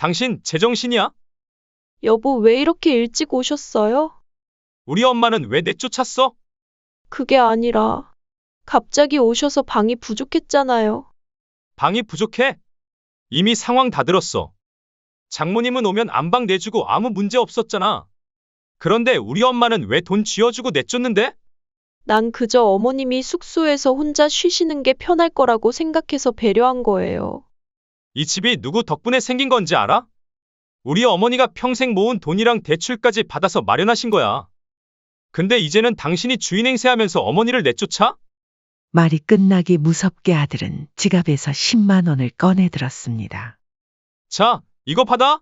당신 제정신이야? 여보, 왜 이렇게 일찍 오셨어요? 우리 엄마는 왜 내쫓았어? 그게 아니라, 갑자기 오셔서 방이 부족했잖아요. 방이 부족해? 이미 상황 다 들었어. 장모님은 오면 안방 내주고 아무 문제 없었잖아. 그런데 우리 엄마는 왜 돈 쥐어주고 내쫓는데? 난 그저 어머님이 숙소에서 혼자 쉬시는 게 편할 거라고 생각해서 배려한 거예요. 이 집이 누구 덕분에 생긴 건지 알아? 우리 어머니가 평생 모은 돈이랑 대출까지 받아서 마련하신 거야. 근데 이제는 당신이 주인 행세하면서 어머니를 내쫓아? 말이 끝나기 무섭게 아들은 지갑에서 10만 원을 꺼내 들었습니다. 자, 이거 받아.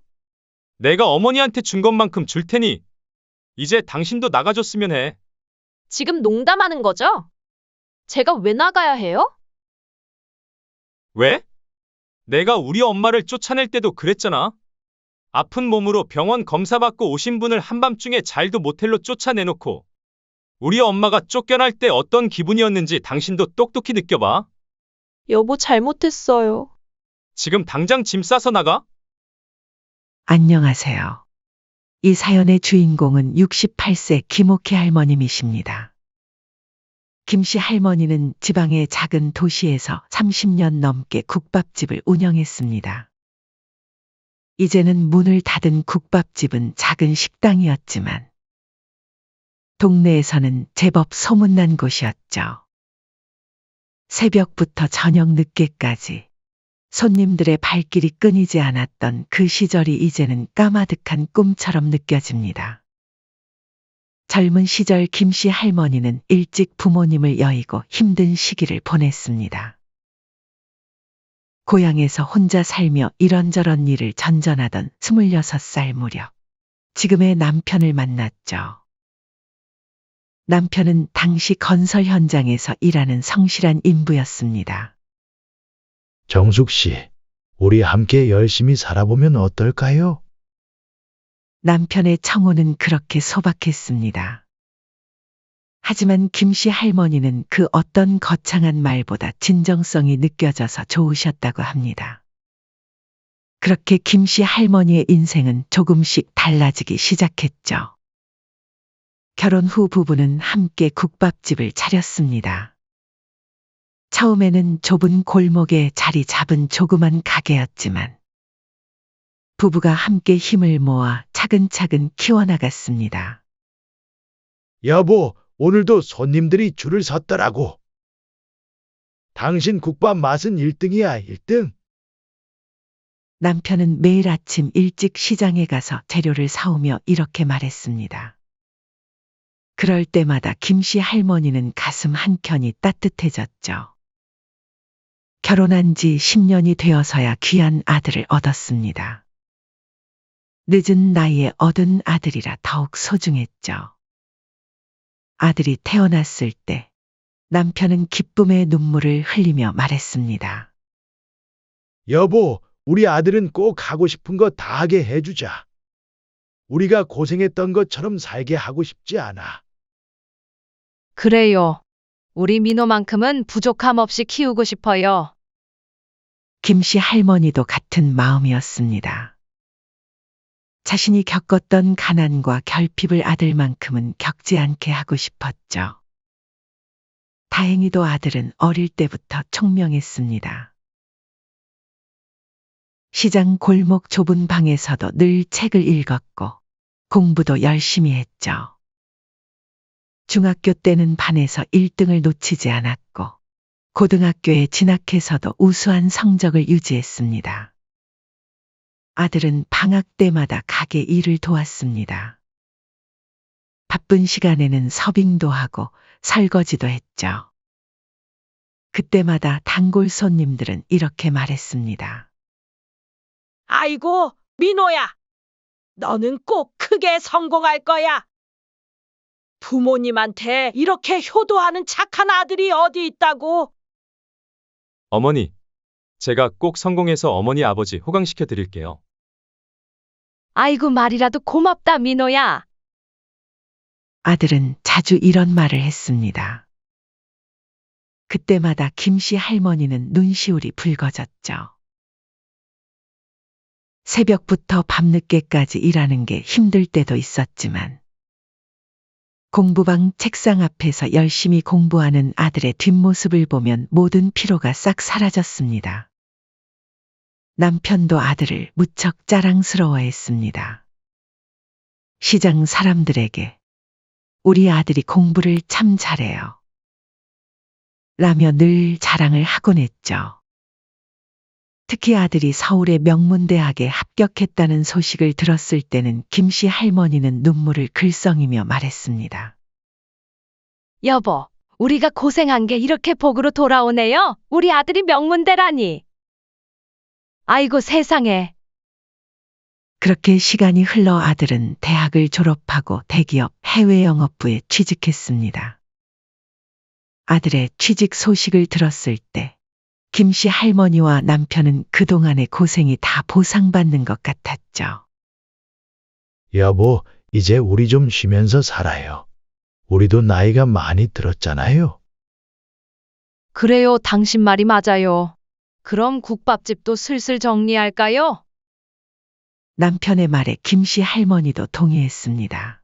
내가 어머니한테 준 것만큼 줄 테니 이제 당신도 나가줬으면 해. 지금 농담하는 거죠? 제가 왜 나가야 해요? 왜? 내가 우리 엄마를 쫓아낼 때도 그랬잖아. 아픈 몸으로 병원 검사받고 오신 분을 한밤중에 잘도 모텔로 쫓아내놓고 우리 엄마가 쫓겨날 때 어떤 기분이었는지 당신도 똑똑히 느껴봐. 여보, 잘못했어요. 지금 당장 짐 싸서 나가? 안녕하세요. 이 사연의 주인공은 68세 김옥희 할머님이십니다. 김씨 할머니는 지방의 작은 도시에서 30년 넘게 국밥집을 운영했습니다. 이제는 문을 닫은 국밥집은 작은 식당이었지만 동네에서는 제법 소문난 곳이었죠. 새벽부터 저녁 늦게까지 손님들의 발길이 끊이지 않았던 그 시절이 이제는 까마득한 꿈처럼 느껴집니다. 젊은 시절 김씨 할머니는 일찍 부모님을 여의고 힘든 시기를 보냈습니다. 고향에서 혼자 살며 이런저런 일을 전전하던 26살 무렵 지금의 남편을 만났죠. 남편은 당시 건설 현장에서 일하는 성실한 인부였습니다. 정숙 씨, 우리 함께 열심히 살아보면 어떨까요? 남편의 청혼은 그렇게 소박했습니다. 하지만 김씨 할머니는 그 어떤 거창한 말보다 진정성이 느껴져서 좋으셨다고 합니다. 그렇게 김씨 할머니의 인생은 조금씩 달라지기 시작했죠. 결혼 후 부부는 함께 국밥집을 차렸습니다. 처음에는 좁은 골목에 자리 잡은 조그만 가게였지만 부부가 함께 힘을 모아 차근차근 키워나갔습니다. 여보, 오늘도 손님들이 줄을 섰더라고. 당신 국밥 맛은 1등이야, 1등. 남편은 매일 아침 일찍 시장에 가서 재료를 사오며 이렇게 말했습니다. 그럴 때마다 김씨 할머니는 가슴 한켠이 따뜻해졌죠. 결혼한 지 10년이 되어서야 귀한 아들을 얻었습니다. 늦은 나이에 얻은 아들이라 더욱 소중했죠. 아들이 태어났을 때 남편은 기쁨의 눈물을 흘리며 말했습니다. 여보, 우리 아들은 꼭 하고 싶은 거 다 하게 해주자. 우리가 고생했던 것처럼 살게 하고 싶지 않아. 그래요. 우리 민호만큼은 부족함 없이 키우고 싶어요. 김씨 할머니도 같은 마음이었습니다. 자신이 겪었던 가난과 결핍을 아들만큼은 겪지 않게 하고 싶었죠. 다행히도 아들은 어릴 때부터 총명했습니다. 시장 골목 좁은 방에서도 늘 책을 읽었고 공부도 열심히 했죠. 중학교 때는 반에서 1등을 놓치지 않았고 고등학교에 진학해서도 우수한 성적을 유지했습니다. 아들은 방학 때마다 가게 일을 도왔습니다. 바쁜 시간에는 서빙도 하고 설거지도 했죠. 그때마다 단골 손님들은 이렇게 말했습니다. 아이고, 민호야. 너는 꼭 크게 성공할 거야. 부모님한테 이렇게 효도하는 착한 아들이 어디 있다고? 어머니, 제가 꼭 성공해서 어머니 아버지 호강시켜 드릴게요. 아이고, 말이라도 고맙다, 민호야. 아들은 자주 이런 말을 했습니다. 그때마다 김씨 할머니는 눈시울이 붉어졌죠. 새벽부터 밤늦게까지 일하는 게 힘들 때도 있었지만 공부방 책상 앞에서 열심히 공부하는 아들의 뒷모습을 보면 모든 피로가 싹 사라졌습니다. 남편도 아들을 무척 자랑스러워했습니다. 시장 사람들에게 우리 아들이 공부를 참 잘해요 라며 늘 자랑을 하곤 했죠. 특히 아들이 서울의 명문대학에 합격했다는 소식을 들었을 때는 김씨 할머니는 눈물을 글썽이며 말했습니다. 여보, 우리가 고생한 게 이렇게 복으로 돌아오네요. 우리 아들이 명문대라니. 아이고 세상에. 그렇게 시간이 흘러 아들은 대학을 졸업하고 대기업 해외 영업부에 취직했습니다. 아들의 취직 소식을 들었을 때 김씨 할머니와 남편은 그동안의 고생이 다 보상받는 것 같았죠. 여보, 이제 우리 좀 쉬면서 살아요. 우리도 나이가 많이 들었잖아요. 그래요, 당신 말이 맞아요. 그럼 국밥집도 슬슬 정리할까요? 남편의 말에 김씨 할머니도 동의했습니다.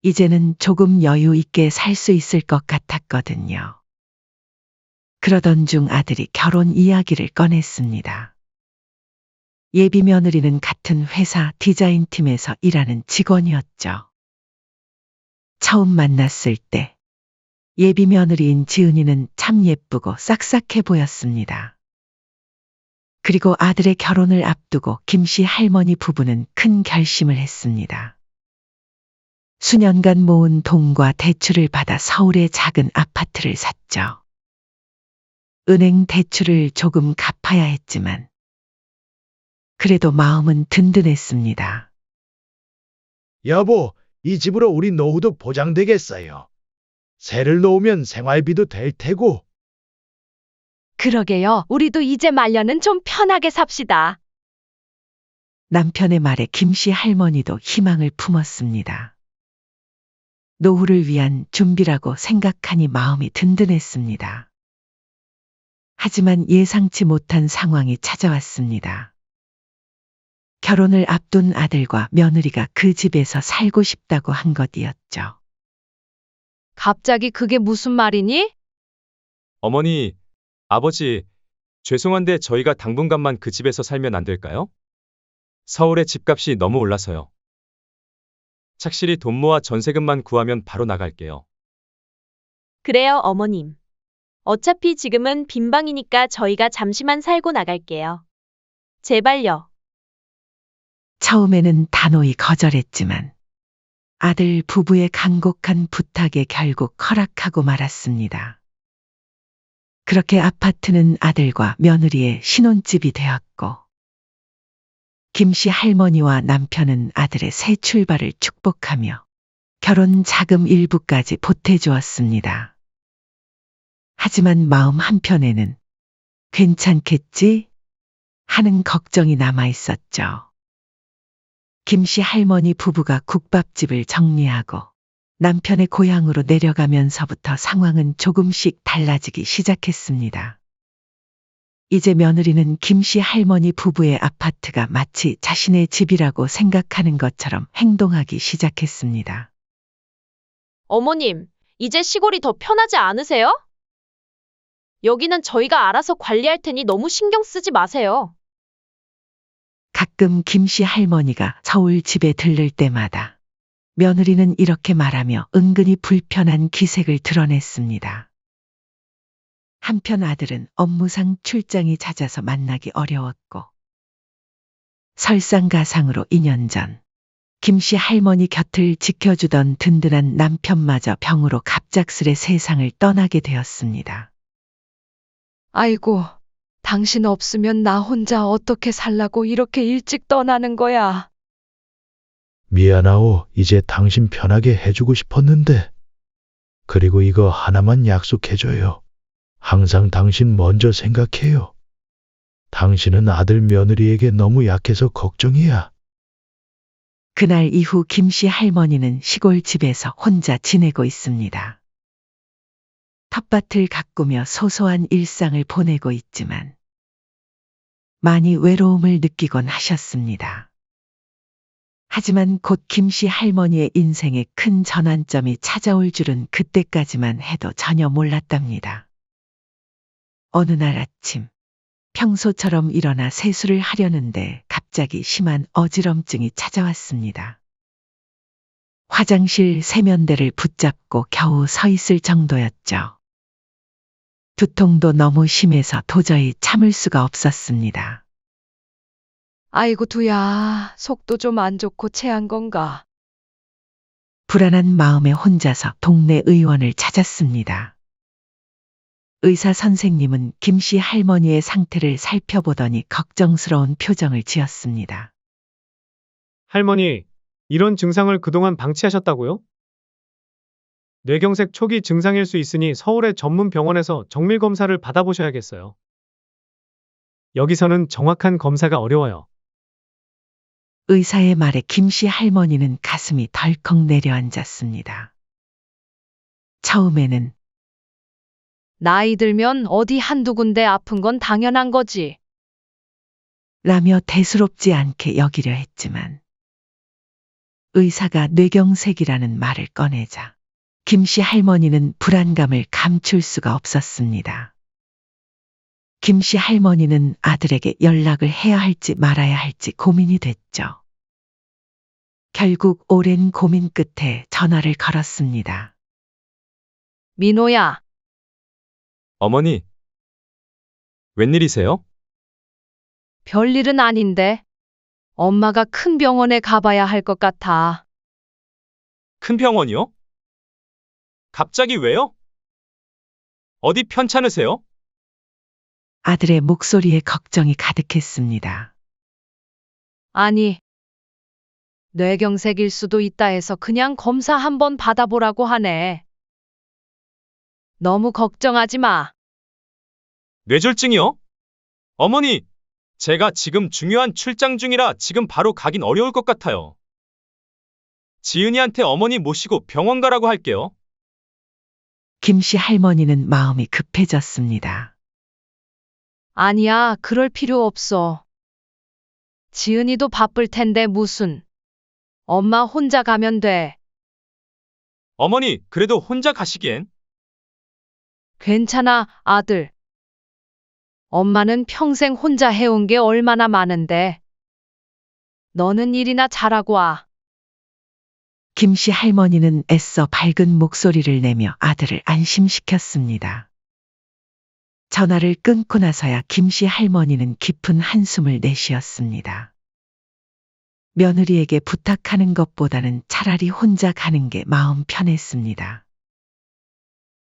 이제는 조금 여유 있게 살 수 있을 것 같았거든요. 그러던 중 아들이 결혼 이야기를 꺼냈습니다. 예비 며느리는 같은 회사 디자인팀에서 일하는 직원이었죠. 처음 만났을 때 예비 며느리인 지은이는 참 예쁘고 싹싹해 보였습니다. 그리고 아들의 결혼을 앞두고 김씨 할머니 부부는 큰 결심을 했습니다. 수년간 모은 돈과 대출을 받아 서울의 작은 아파트를 샀죠. 은행 대출을 조금 갚아야 했지만 그래도 마음은 든든했습니다. 여보, 이 집으로 우리 노후도 보장되겠어요. 새를 놓으면 생활비도 될 테고. 그러게요. 우리도 이제 말년은 좀 편하게 삽시다. 남편의 말에 김씨 할머니도 희망을 품었습니다. 노후를 위한 준비라고 생각하니 마음이 든든했습니다. 하지만 예상치 못한 상황이 찾아왔습니다. 결혼을 앞둔 아들과 며느리가 그 집에서 살고 싶다고 한 것이었죠. 갑자기 그게 무슨 말이니? 어머니, 아버지, 죄송한데 저희가 당분간만 그 집에서 살면 안 될까요? 서울의 집값이 너무 올라서요. 착실히 돈 모아 전세금만 구하면 바로 나갈게요. 그래요, 어머님. 어차피 지금은 빈방이니까 저희가 잠시만 살고 나갈게요. 제발요. 처음에는 단호히 거절했지만 아들 부부의 간곡한 부탁에 결국 허락하고 말았습니다. 그렇게 아파트는 아들과 며느리의 신혼집이 되었고 김씨 할머니와 남편은 아들의 새 출발을 축복하며 결혼 자금 일부까지 보태주었습니다. 하지만 마음 한편에는 괜찮겠지? 하는 걱정이 남아 있었죠. 김씨 할머니 부부가 국밥집을 정리하고 남편의 고향으로 내려가면서부터 상황은 조금씩 달라지기 시작했습니다. 이제 며느리는 김씨 할머니 부부의 아파트가 마치 자신의 집이라고 생각하는 것처럼 행동하기 시작했습니다. 어머님, 이제 시골이 더 편하지 않으세요? 여기는 저희가 알아서 관리할 테니 너무 신경 쓰지 마세요. 가끔 김씨 할머니가 서울 집에 들를 때마다 며느리는 이렇게 말하며 은근히 불편한 기색을 드러냈습니다. 한편 아들은 업무상 출장이 잦아서 만나기 어려웠고 설상가상으로 2년 전 김씨 할머니 곁을 지켜주던 든든한 남편마저 병으로 갑작스레 세상을 떠나게 되었습니다. 아이고, 당신 없으면 나 혼자 어떻게 살라고 이렇게 일찍 떠나는 거야. 미안하오. 이제 당신 편하게 해주고 싶었는데. 그리고 이거 하나만 약속해줘요. 항상 당신 먼저 생각해요. 당신은 아들 며느리에게 너무 약해서 걱정이야. 그날 이후 김씨 할머니는 시골 집에서 혼자 지내고 있습니다. 텃밭을 가꾸며 소소한 일상을 보내고 있지만 많이 외로움을 느끼곤 하셨습니다. 하지만 곧 김씨 할머니의 인생에 큰 전환점이 찾아올 줄은 그때까지만 해도 전혀 몰랐답니다. 어느 날 아침, 평소처럼 일어나 세수를 하려는데 갑자기 심한 어지럼증이 찾아왔습니다. 화장실 세면대를 붙잡고 겨우 서 있을 정도였죠. 두통도 너무 심해서 도저히 참을 수가 없었습니다. 아이고 두야, 속도 좀 안 좋고 체한 건가? 불안한 마음에 혼자서 동네 의원을 찾았습니다. 의사 선생님은 김씨 할머니의 상태를 살펴보더니 걱정스러운 표정을 지었습니다. 할머니, 이런 증상을 그동안 방치하셨다고요? 뇌경색 초기 증상일 수 있으니 서울의 전문 병원에서 정밀 검사를 받아보셔야겠어요. 여기서는 정확한 검사가 어려워요. 의사의 말에 김씨 할머니는 가슴이 덜컥 내려앉았습니다. 처음에는 나이 들면 어디 한두 군데 아픈 건 당연한 거지. 라며 대수롭지 않게 여기려 했지만 의사가 뇌경색이라는 말을 꺼내자 김씨 할머니는 불안감을 감출 수가 없었습니다. 김씨 할머니는 아들에게 연락을 해야 할지 말아야 할지 고민이 됐죠. 결국 오랜 고민 끝에 전화를 걸었습니다. 민호야, 어머니, 웬일이세요? 별일은 아닌데 엄마가 큰 병원에 가봐야 할 것 같아. 큰 병원이요? 갑자기 왜요? 어디 편찮으세요? 아들의 목소리에 걱정이 가득했습니다. 아니, 뇌경색일 수도 있다 해서 그냥 검사 한번 받아보라고 하네. 너무 걱정하지 마. 뇌졸중이요? 어머니, 제가 지금 중요한 출장 중이라 지금 바로 가긴 어려울 것 같아요. 지은이한테 어머니 모시고 병원 가라고 할게요. 김씨 할머니는 마음이 급해졌습니다. 아니야, 그럴 필요 없어. 지은이도 바쁠 텐데 무슨. 엄마 혼자 가면 돼. 어머니, 그래도 혼자 가시기엔. 괜찮아, 아들. 엄마는 평생 혼자 해온 게 얼마나 많은데. 너는 일이나 잘하고 와. 김씨 할머니는 애써 밝은 목소리를 내며 아들을 안심시켰습니다. 전화를 끊고 나서야 김씨 할머니는 깊은 한숨을 내쉬었습니다. 며느리에게 부탁하는 것보다는 차라리 혼자 가는 게 마음 편했습니다.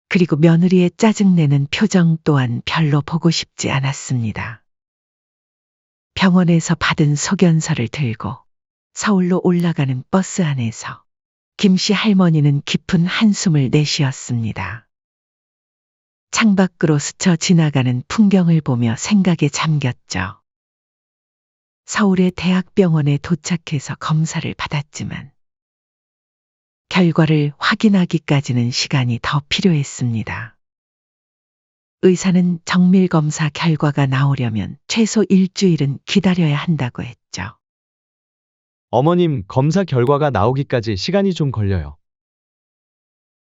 그리고 며느리의 짜증내는 표정 또한 별로 보고 싶지 않았습니다. 병원에서 받은 소견서를 들고 서울로 올라가는 버스 안에서 김씨 할머니는 깊은 한숨을 내쉬었습니다. 창밖으로 스쳐 지나가는 풍경을 보며 생각에 잠겼죠. 서울의 대학병원에 도착해서 검사를 받았지만 결과를 확인하기까지는 시간이 더 필요했습니다. 의사는 정밀검사 결과가 나오려면 최소 일주일은 기다려야 한다고 했죠. 어머님, 검사 결과가 나오기까지 시간이 좀 걸려요.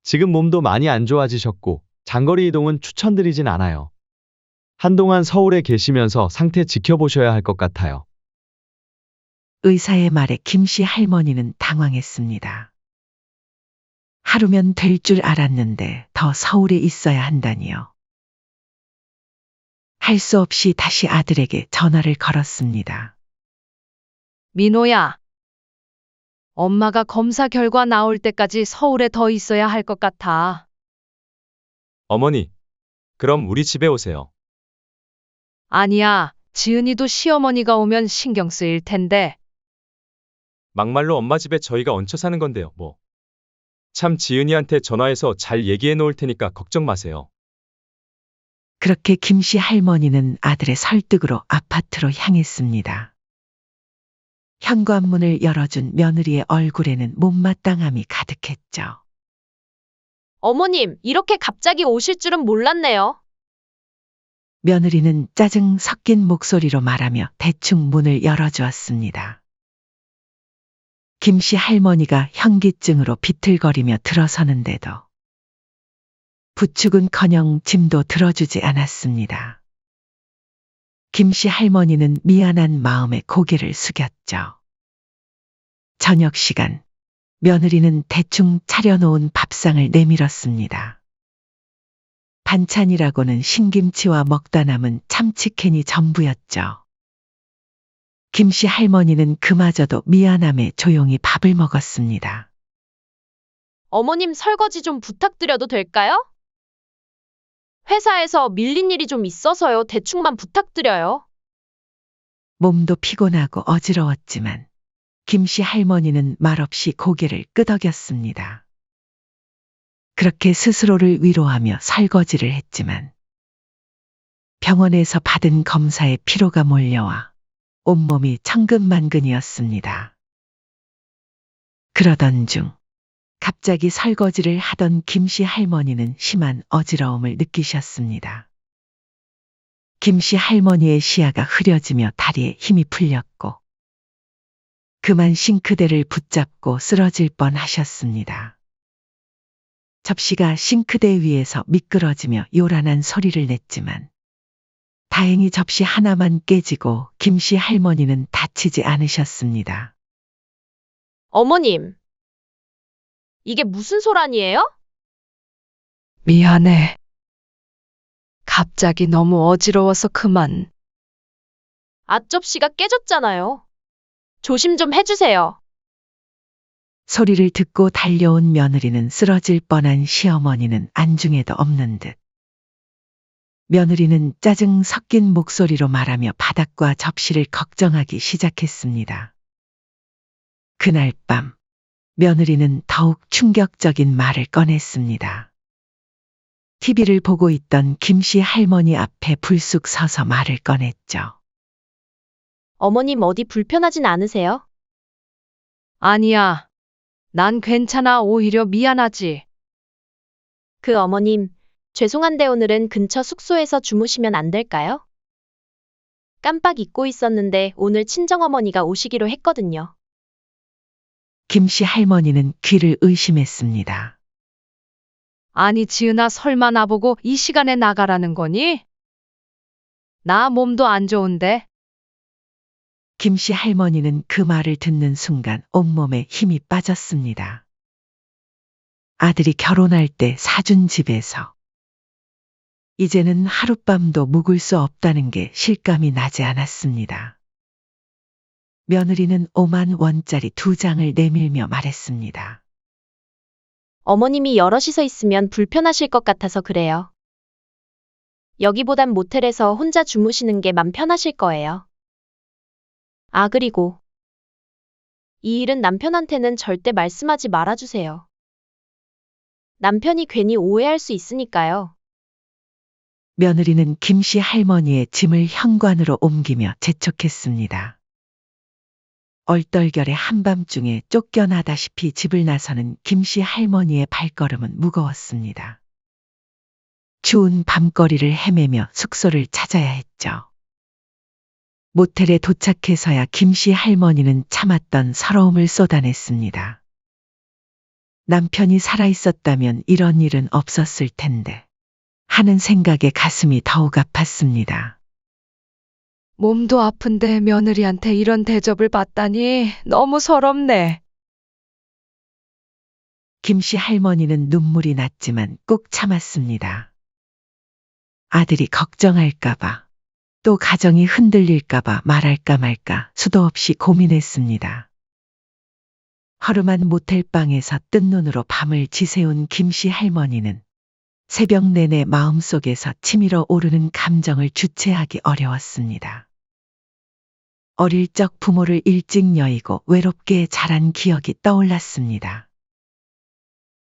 지금 몸도 많이 안 좋아지셨고, 장거리 이동은 추천드리진 않아요. 한동안 서울에 계시면서 상태 지켜보셔야 할 것 같아요. 의사의 말에 김씨 할머니는 당황했습니다. 하루면 될 줄 알았는데 더 서울에 있어야 한다니요. 할 수 없이 다시 아들에게 전화를 걸었습니다. 민호야. 엄마가 검사 결과 나올 때까지 서울에 더 있어야 할 것 같아. 어머니, 그럼 우리 집에 오세요. 아니야, 지은이도 시어머니가 오면 신경 쓰일 텐데. 막말로 엄마 집에 저희가 얹혀 사는 건데요, 뭐. 참 지은이한테 전화해서 잘 얘기해 놓을 테니까 걱정 마세요. 그렇게 김씨 할머니는 아들의 설득으로 아파트로 향했습니다. 현관문을 열어준 며느리의 얼굴에는 못마땅함이 가득했죠. 어머님, 이렇게 갑자기 오실 줄은 몰랐네요. 며느리는 짜증 섞인 목소리로 말하며 대충 문을 열어주었습니다. 김씨 할머니가 현기증으로 비틀거리며 들어서는데도 부축은커녕 짐도 들어주지 않았습니다. 김씨 할머니는 미안한 마음에 고개를 숙였죠. 저녁 시간, 며느리는 대충 차려놓은 밥상을 내밀었습니다. 반찬이라고는 신김치와 먹다 남은 참치캔이 전부였죠. 김씨 할머니는 그마저도 미안함에 조용히 밥을 먹었습니다. 어머님 설거지 좀 부탁드려도 될까요? 회사에서 밀린 일이 좀 있어서요. 대충만 부탁드려요. 몸도 피곤하고 어지러웠지만 김씨 할머니는 말없이 고개를 끄덕였습니다. 그렇게 스스로를 위로하며 설거지를 했지만 병원에서 받은 검사에 피로가 몰려와 온몸이 천근만근이었습니다. 그러던 중 갑자기 설거지를 하던 김씨 할머니는 심한 어지러움을 느끼셨습니다. 김씨 할머니의 시야가 흐려지며 다리에 힘이 풀렸고 그만 싱크대를 붙잡고 쓰러질 뻔하셨습니다. 접시가 싱크대 위에서 미끄러지며 요란한 소리를 냈지만 다행히 접시 하나만 깨지고 김씨 할머니는 다치지 않으셨습니다. 어머님, 이게 무슨 소란이에요? 미안해. 갑자기 너무 어지러워서 그만. 앞접시가 깨졌잖아요. 조심 좀 해주세요. 소리를 듣고 달려온 며느리는 쓰러질 뻔한 시어머니는 안중에도 없는 듯. 며느리는 짜증 섞인 목소리로 말하며 바닥과 접시를 걱정하기 시작했습니다. 그날 밤, 며느리는 더욱 충격적인 말을 꺼냈습니다. TV를 보고 있던 김씨 할머니 앞에 불쑥 서서 말을 꺼냈죠. 어머님 어디 불편하진 않으세요? 아니야. 난 괜찮아. 오히려 미안하지. 그 어머님, 죄송한데 오늘은 근처 숙소에서 주무시면 안 될까요? 깜빡 잊고 있었는데 오늘 친정어머니가 오시기로 했거든요. 김씨 할머니는 귀를 의심했습니다. 아니, 지은아, 설마 나보고 이 시간에 나가라는 거니? 나 몸도 안 좋은데. 김씨 할머니는 그 말을 듣는 순간 온몸에 힘이 빠졌습니다. 아들이 결혼할 때 사준 집에서 이제는 하룻밤도 묵을 수 없다는 게 실감이 나지 않았습니다. 며느리는 5만 원짜리 2장을 내밀며 말했습니다. 어머님이 여럿이서 있으면 불편하실 것 같아서 그래요. 여기보단 모텔에서 혼자 주무시는 게 맘 편하실 거예요. 아, 그리고 이 일은 남편한테는 절대 말씀하지 말아주세요. 남편이 괜히 오해할 수 있으니까요. 며느리는 김씨 할머니의 짐을 현관으로 옮기며 재촉했습니다. 얼떨결에 한밤중에 쫓겨나다시피 집을 나서는 김씨 할머니의 발걸음은 무거웠습니다. 추운 밤거리를 헤매며 숙소를 찾아야 했죠. 모텔에 도착해서야 김씨 할머니는 참았던 서러움을 쏟아냈습니다. 남편이 살아있었다면 이런 일은 없었을 텐데 하는 생각에 가슴이 더욱 아팠습니다. 몸도 아픈데 며느리한테 이런 대접을 받다니 너무 서럽네. 김씨 할머니는 눈물이 났지만 꾹 참았습니다. 아들이 걱정할까봐, 또 가정이 흔들릴까봐 말할까 말까 수도 없이 고민했습니다. 허름한 모텔방에서 뜬 눈으로 밤을 지새운 김씨 할머니는 새벽 내내 마음속에서 치밀어 오르는 감정을 주체하기 어려웠습니다. 어릴 적 부모를 일찍 여의고 외롭게 자란 기억이 떠올랐습니다.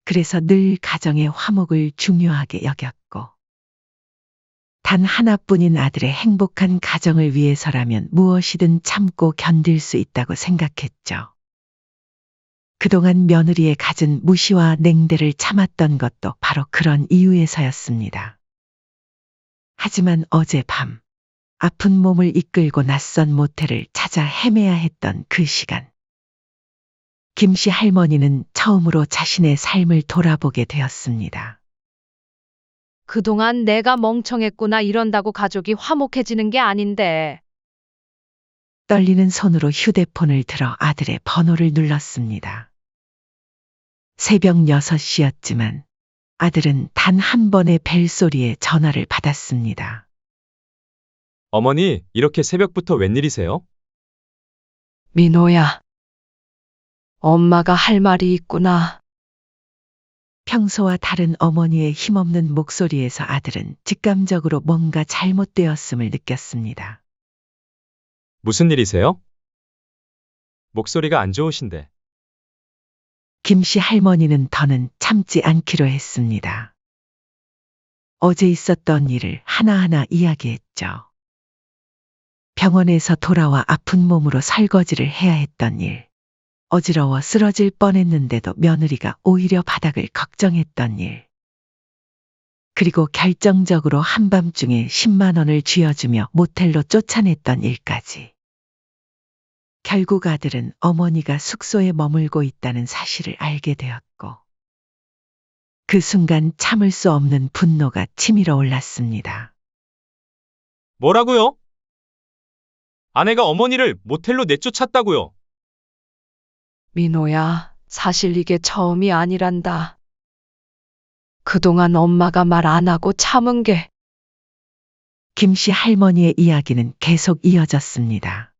그래서 늘 가정의 화목을 중요하게 여겼고 단 하나뿐인 아들의 행복한 가정을 위해서라면 무엇이든 참고 견딜 수 있다고 생각했죠. 그동안 며느리의 갖은 무시와 냉대를 참았던 것도 바로 그런 이유에서였습니다. 하지만 어젯밤 아픈 몸을 이끌고 낯선 모텔을 찾아 헤매야 했던 그 시간. 김씨 할머니는 처음으로 자신의 삶을 돌아보게 되었습니다. 그동안 내가 멍청했구나 이런다고 가족이 화목해지는 게 아닌데. 떨리는 손으로 휴대폰을 들어 아들의 번호를 눌렀습니다. 새벽 6시였지만 아들은 단 한 번의 벨소리에 전화를 받았습니다. 어머니, 이렇게 새벽부터 웬일이세요? 민호야. 엄마가 할 말이 있구나. 평소와 다른 어머니의 힘없는 목소리에서 아들은 직감적으로 뭔가 잘못되었음을 느꼈습니다. 무슨 일이세요? 목소리가 안 좋으신데. 김씨 할머니는 더는 참지 않기로 했습니다. 어제 있었던 일을 하나하나 이야기했죠. 병원에서 돌아와 아픈 몸으로 설거지를 해야 했던 일. 어지러워 쓰러질 뻔했는데도 며느리가 오히려 바닥을 걱정했던 일. 그리고 결정적으로 한밤중에 10만 원을 쥐어주며 모텔로 쫓아냈던 일까지. 결국 아들은 어머니가 숙소에 머물고 있다는 사실을 알게 되었고, 그 순간 참을 수 없는 분노가 치밀어 올랐습니다. 뭐라고요? 아내가 어머니를 모텔로 내쫓았다고요? 민호야, 사실 이게 처음이 아니란다. 그동안 엄마가 말 안 하고 참은 게 김씨 할머니의 이야기는 계속 이어졌습니다.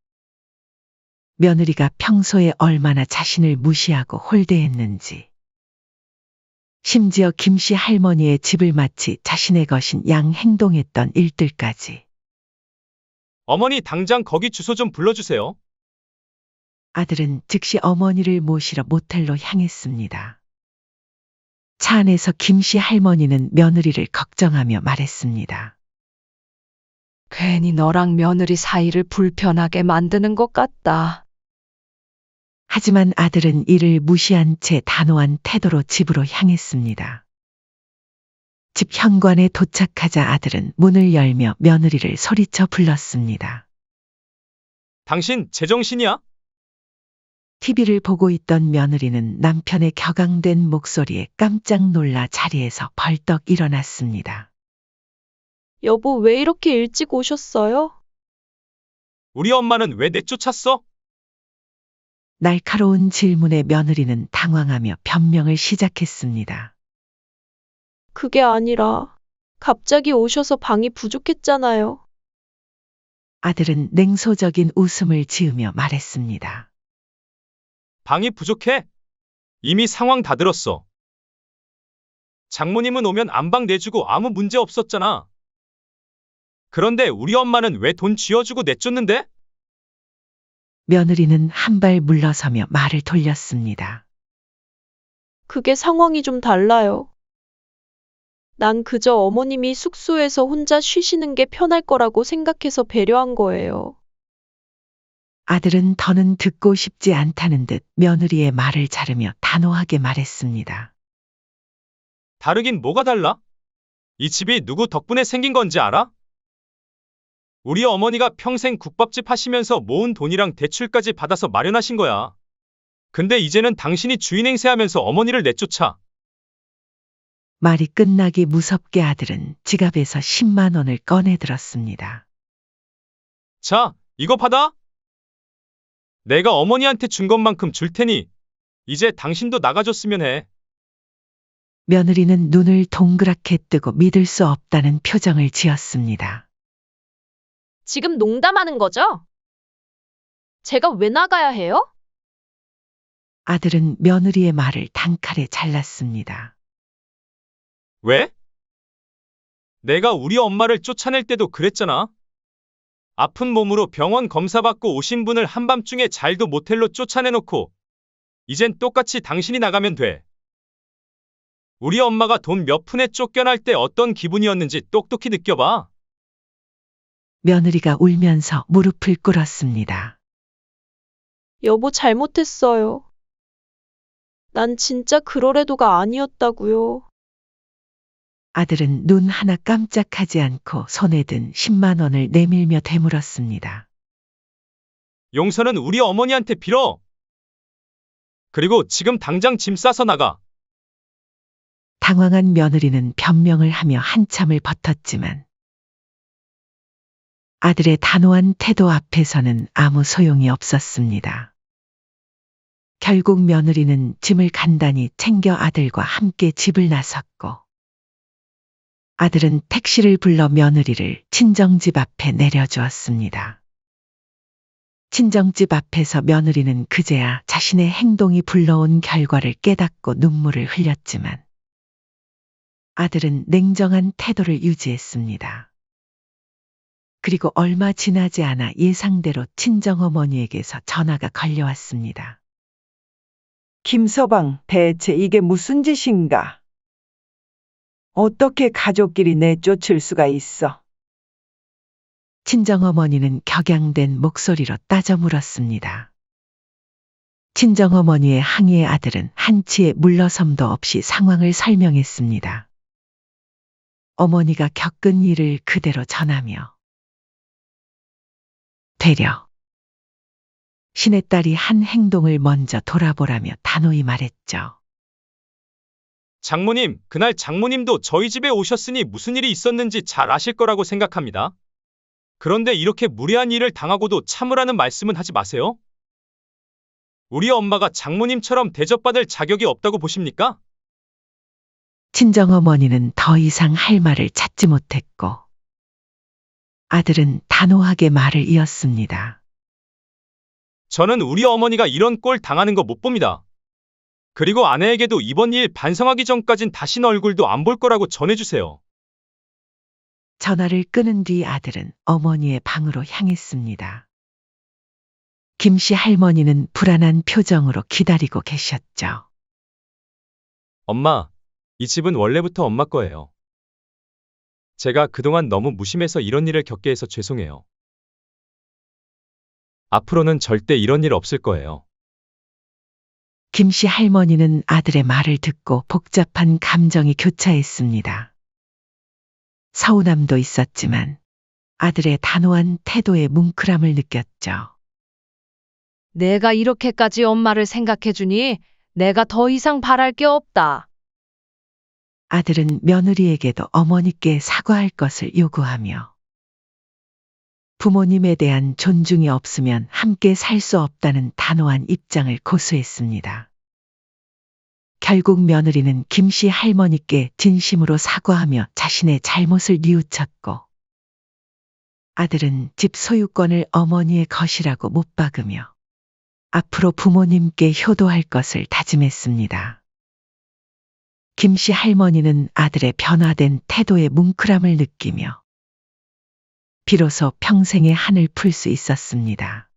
며느리가 평소에 얼마나 자신을 무시하고 홀대했는지, 심지어 김씨 할머니의 집을 마치 자신의 것인 양 행동했던 일들까지. 어머니 당장 거기 주소 좀 불러주세요. 아들은 즉시 어머니를 모시러 모텔로 향했습니다. 차 안에서 김씨 할머니는 며느리를 걱정하며 말했습니다. 괜히 너랑 며느리 사이를 불편하게 만드는 것 같다. 하지만 아들은 이를 무시한 채 단호한 태도로 집으로 향했습니다. 집 현관에 도착하자 아들은 문을 열며 며느리를 소리쳐 불렀습니다. 당신 제정신이야? TV를 보고 있던 며느리는 남편의 격앙된 목소리에 깜짝 놀라 자리에서 벌떡 일어났습니다. 여보, 왜 이렇게 일찍 오셨어요? 우리 엄마는 왜 내쫓았어? 날카로운 질문에 며느리는 당황하며 변명을 시작했습니다. 그게 아니라 갑자기 오셔서 방이 부족했잖아요. 아들은 냉소적인 웃음을 지으며 말했습니다. 방이 부족해? 이미 상황 다 들었어. 장모님은 오면 안방 내주고 아무 문제 없었잖아. 그런데 우리 엄마는 왜 돈 쥐어주고 내쫓는데? 며느리는 한 발 물러서며 말을 돌렸습니다. 그게 상황이 좀 달라요. 난 그저 어머님이 숙소에서 혼자 쉬시는 게 편할 거라고 생각해서 배려한 거예요. 아들은 더는 듣고 싶지 않다는 듯 며느리의 말을 자르며 단호하게 말했습니다. 다르긴 뭐가 달라? 이 집이 누구 덕분에 생긴 건지 알아? 우리 어머니가 평생 국밥집 하시면서 모은 돈이랑 대출까지 받아서 마련하신 거야. 근데 이제는 당신이 주인 행세하면서 어머니를 내쫓아. 말이 끝나기 무섭게 아들은 지갑에서 10만 원을 꺼내 들었습니다. 자, 이거 받아. 내가 어머니한테 준 것만큼 줄 테니 이제 당신도 나가줬으면 해. 며느리는 눈을 동그랗게 뜨고 믿을 수 없다는 표정을 지었습니다. 지금 농담하는 거죠? 제가 왜 나가야 해요? 아들은 며느리의 말을 단칼에 잘랐습니다. 왜? 내가 우리 엄마를 쫓아낼 때도 그랬잖아. 아픈 몸으로 병원 검사받고 오신 분을 한밤중에 잘도 모텔로 쫓아내놓고 이젠 똑같이 당신이 나가면 돼. 우리 엄마가 돈 몇 푼에 쫓겨날 때 어떤 기분이었는지 똑똑히 느껴봐. 며느리가 울면서 무릎을 꿇었습니다. 여보, 잘못했어요. 난 진짜 그럴 애도가 아니었다고요. 아들은 눈 하나 깜짝하지 않고 손에 든 10만 원을 내밀며 되물었습니다. 용서는 우리 어머니한테 빌어. 그리고 지금 당장 짐 싸서 나가. 당황한 며느리는 변명을 하며 한참을 버텼지만 아들의 단호한 태도 앞에서는 아무 소용이 없었습니다. 결국 며느리는 짐을 간단히 챙겨 아들과 함께 집을 나섰고 아들은 택시를 불러 며느리를 친정집 앞에 내려주었습니다. 친정집 앞에서 며느리는 그제야 자신의 행동이 불러온 결과를 깨닫고 눈물을 흘렸지만 아들은 냉정한 태도를 유지했습니다. 그리고 얼마 지나지 않아 예상대로 친정어머니에게서 전화가 걸려왔습니다. 김서방, 대체 이게 무슨 짓인가? 어떻게 가족끼리 내쫓을 수가 있어? 친정어머니는 격양된 목소리로 따져 물었습니다. 친정어머니의 항의에 아들은 한치의 물러섬도 없이 상황을 설명했습니다. 어머니가 겪은 일을 그대로 전하며 되려 신의 딸이 한 행동을 먼저 돌아보라며 단호히 말했죠. 장모님, 그날 장모님도 저희 집에 오셨으니 무슨 일이 있었는지 잘 아실 거라고 생각합니다. 그런데 이렇게 무례한 일을 당하고도 참으라는 말씀은 하지 마세요. 우리 엄마가 장모님처럼 대접받을 자격이 없다고 보십니까? 친정어머니는 더 이상 할 말을 찾지 못했고 아들은 단호하게 말을 이었습니다. 저는 우리 어머니가 이런 꼴 당하는 거 못 봅니다. 그리고 아내에게도 이번 일 반성하기 전까진 다신 얼굴도 안 볼 거라고 전해주세요. 전화를 끊은 뒤 아들은 어머니의 방으로 향했습니다. 김씨 할머니는 불안한 표정으로 기다리고 계셨죠. 엄마, 이 집은 원래부터 엄마 거예요. 제가 그동안 너무 무심해서 이런 일을 겪게 해서 죄송해요. 앞으로는 절대 이런 일 없을 거예요. 김씨 할머니는 아들의 말을 듣고 복잡한 감정이 교차했습니다. 서운함도 있었지만 아들의 단호한 태도에 뭉클함을 느꼈죠. 내가 이렇게까지 엄마를 생각해주니 내가 더 이상 바랄 게 없다. 아들은 며느리에게도 어머니께 사과할 것을 요구하며 부모님에 대한 존중이 없으면 함께 살 수 없다는 단호한 입장을 고수했습니다. 결국 며느리는 김씨 할머니께 진심으로 사과하며 자신의 잘못을 뉘우쳤고 아들은 집 소유권을 어머니의 것이라고 못 박으며 앞으로 부모님께 효도할 것을 다짐했습니다. 김씨 할머니는 아들의 변화된 태도에 뭉클함을 느끼며 비로소 평생의 한을 풀 수 있었습니다.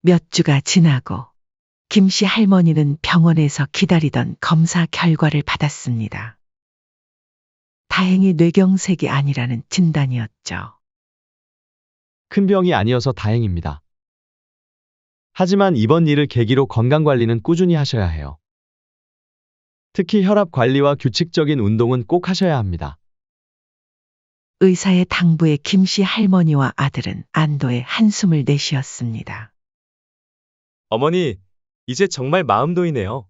몇 주가 지나고 김씨 할머니는 병원에서 기다리던 검사 결과를 받았습니다. 다행히 뇌경색이 아니라는 진단이었죠. 큰 병이 아니어서 다행입니다. 하지만 이번 일을 계기로 건강관리는 꾸준히 하셔야 해요. 특히 혈압 관리와 규칙적인 운동은 꼭 하셔야 합니다. 의사의 당부에 김씨 할머니와 아들은 안도의 한숨을 내쉬었습니다. 어머니, 이제 정말 마음 놓이네요.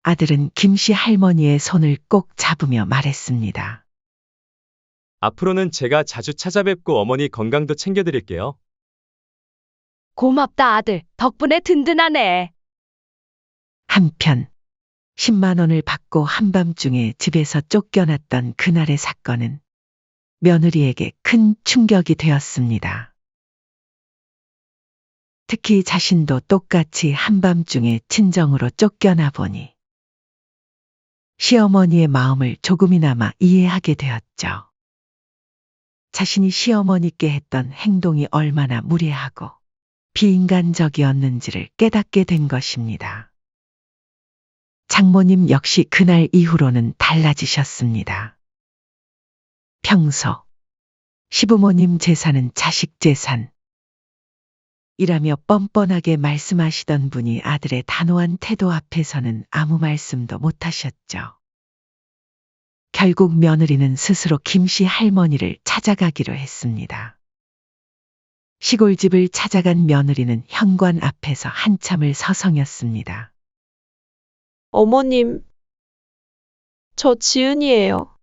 아들은 김씨 할머니의 손을 꼭 잡으며 말했습니다. 앞으로는 제가 자주 찾아뵙고 어머니 건강도 챙겨드릴게요. 고맙다 아들. 덕분에 든든하네. 한편 10만 원을 받고 한밤중에 집에서 쫓겨났던 그날의 사건은 며느리에게 큰 충격이 되었습니다. 특히 자신도 똑같이 한밤중에 친정으로 쫓겨나 보니 시어머니의 마음을 조금이나마 이해하게 되었죠. 자신이 시어머니께 했던 행동이 얼마나 무례하고 비인간적이었는지를 깨닫게 된 것입니다. 장모님 역시 그날 이후로는 달라지셨습니다. 평소 시부모님 재산은 자식 재산 이라며 뻔뻔하게 말씀하시던 분이 아들의 단호한 태도 앞에서는 아무 말씀도 못하셨죠. 결국 며느리는 스스로 김씨 할머니를 찾아가기로 했습니다. 시골집을 찾아간 며느리는 현관 앞에서 한참을 서성였습니다. 어머님, 저 지은이에요.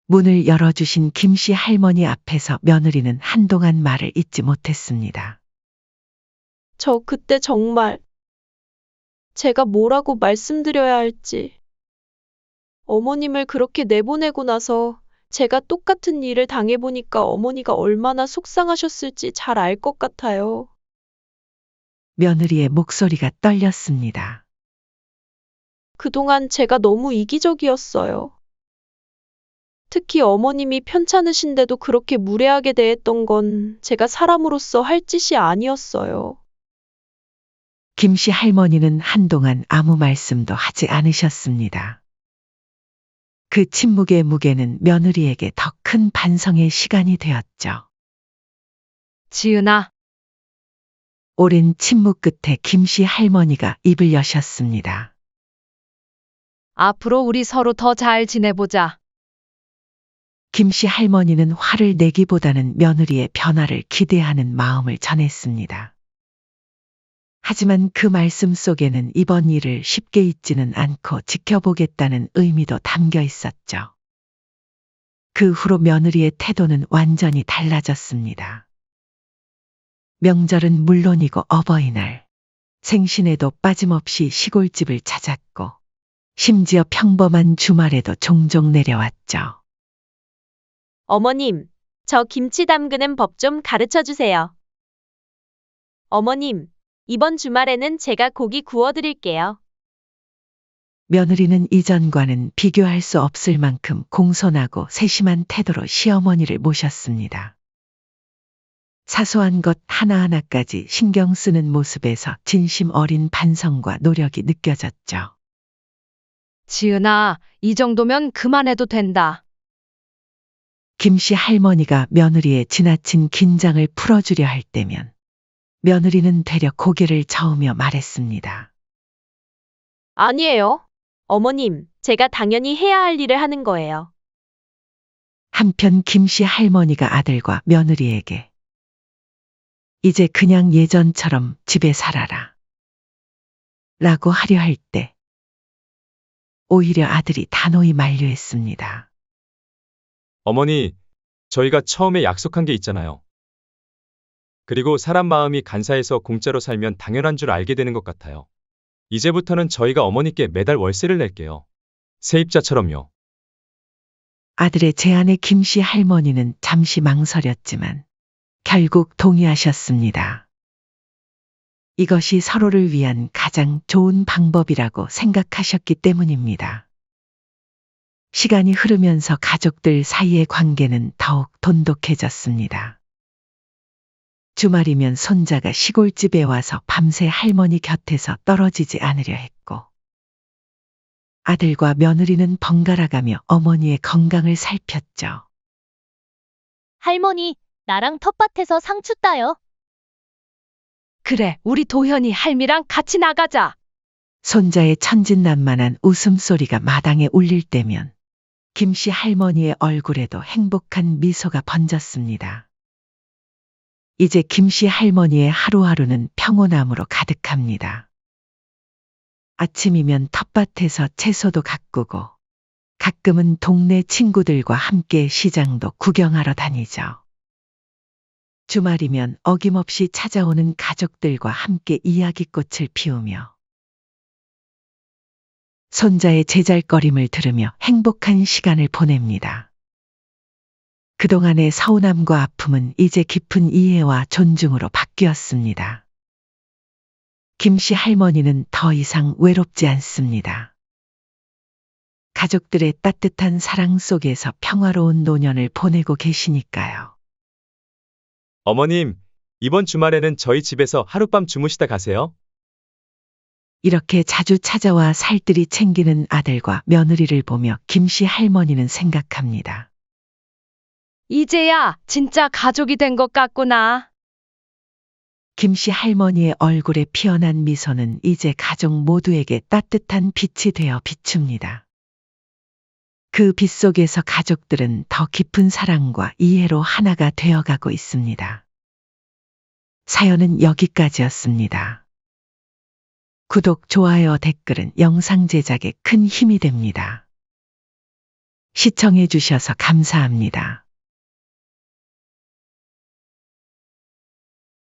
문을 열어주신 김씨 할머니 앞에서 며느리는 한동안 말을 잇지 못했습니다. 저 그때 정말 제가 뭐라고 말씀드려야 할지. 어머님을 그렇게 내보내고 나서 제가 똑같은 일을 당해보니까 어머니가 얼마나 속상하셨을지 잘 알 것 같아요. 며느리의 목소리가 떨렸습니다. 그동안 제가 너무 이기적이었어요. 특히 어머님이 편찮으신데도 그렇게 무례하게 대했던 건 제가 사람으로서 할 짓이 아니었어요. 김씨 할머니는 한동안 아무 말씀도 하지 않으셨습니다. 그 침묵의 무게는 며느리에게 더 큰 반성의 시간이 되었죠. 지은아, 오랜 침묵 끝에 김씨 할머니가 입을 여셨습니다. 앞으로 우리 서로 더 잘 지내보자. 김씨 할머니는 화를 내기보다는 며느리의 변화를 기대하는 마음을 전했습니다. 하지만 그 말씀 속에는 이번 일을 쉽게 잊지는 않고 지켜보겠다는 의미도 담겨 있었죠. 그 후로 며느리의 태도는 완전히 달라졌습니다. 명절은 물론이고 어버이날, 생신에도 빠짐없이 시골집을 찾았고, 심지어 평범한 주말에도 종종 내려왔죠. 어머님, 저 김치 담그는 법 좀 가르쳐 주세요. 어머님, 이번 주말에는 제가 고기 구워드릴게요. 며느리는 이전과는 비교할 수 없을 만큼 공손하고 세심한 태도로 시어머니를 모셨습니다. 사소한 것 하나하나까지 신경 쓰는 모습에서 진심 어린 반성과 노력이 느껴졌죠. 지은아, 이 정도면 그만해도 된다. 김씨 할머니가 며느리의 지나친 긴장을 풀어주려 할 때면 며느리는 되려 고개를 저으며 말했습니다. 아니에요. 어머님, 제가 당연히 해야 할 일을 하는 거예요. 한편 김씨 할머니가 아들과 며느리에게 이제 그냥 예전처럼 집에 살아라 라고 하려 할 때 오히려 아들이 단호히 만류했습니다. 어머니, 저희가 처음에 약속한 게 있잖아요. 그리고 사람 마음이 간사해서 공짜로 살면 당연한 줄 알게 되는 것 같아요. 이제부터는 저희가 어머니께 매달 월세를 낼게요. 세입자처럼요. 아들의 제안에 김씨 할머니는 잠시 망설였지만 결국 동의하셨습니다. 이것이 서로를 위한 가장 좋은 방법이라고 생각하셨기 때문입니다. 시간이 흐르면서 가족들 사이의 관계는 더욱 돈독해졌습니다. 주말이면 손자가 시골집에 와서 밤새 할머니 곁에서 떨어지지 않으려 했고, 아들과 며느리는 번갈아가며 어머니의 건강을 살폈죠. 할머니, 나랑 텃밭에서 상추 따요. 그래, 우리 도현이 할미랑 같이 나가자. 손자의 천진난만한 웃음소리가 마당에 울릴 때면 김씨 할머니의 얼굴에도 행복한 미소가 번졌습니다. 이제 김씨 할머니의 하루하루는 평온함으로 가득합니다. 아침이면 텃밭에서 채소도 가꾸고 가끔은 동네 친구들과 함께 시장도 구경하러 다니죠. 주말이면 어김없이 찾아오는 가족들과 함께 이야기꽃을 피우며 손자의 제잘거림을 들으며 행복한 시간을 보냅니다. 그동안의 서운함과 아픔은 이제 깊은 이해와 존중으로 바뀌었습니다. 김씨 할머니는 더 이상 외롭지 않습니다. 가족들의 따뜻한 사랑 속에서 평화로운 노년을 보내고 계시니까요. 어머님, 이번 주말에는 저희 집에서 하룻밤 주무시다 가세요. 이렇게 자주 찾아와 살뜰히 챙기는 아들과 며느리를 보며 김씨 할머니는 생각합니다. 이제야 진짜 가족이 된 것 같구나. 김씨 할머니의 얼굴에 피어난 미소는 이제 가족 모두에게 따뜻한 빛이 되어 비춥니다. 그 빗속에서 가족들은 더 깊은 사랑과 이해로 하나가 되어가고 있습니다. 사연은 여기까지였습니다. 구독, 좋아요, 댓글은 영상 제작에 큰 힘이 됩니다. 시청해 주셔서 감사합니다.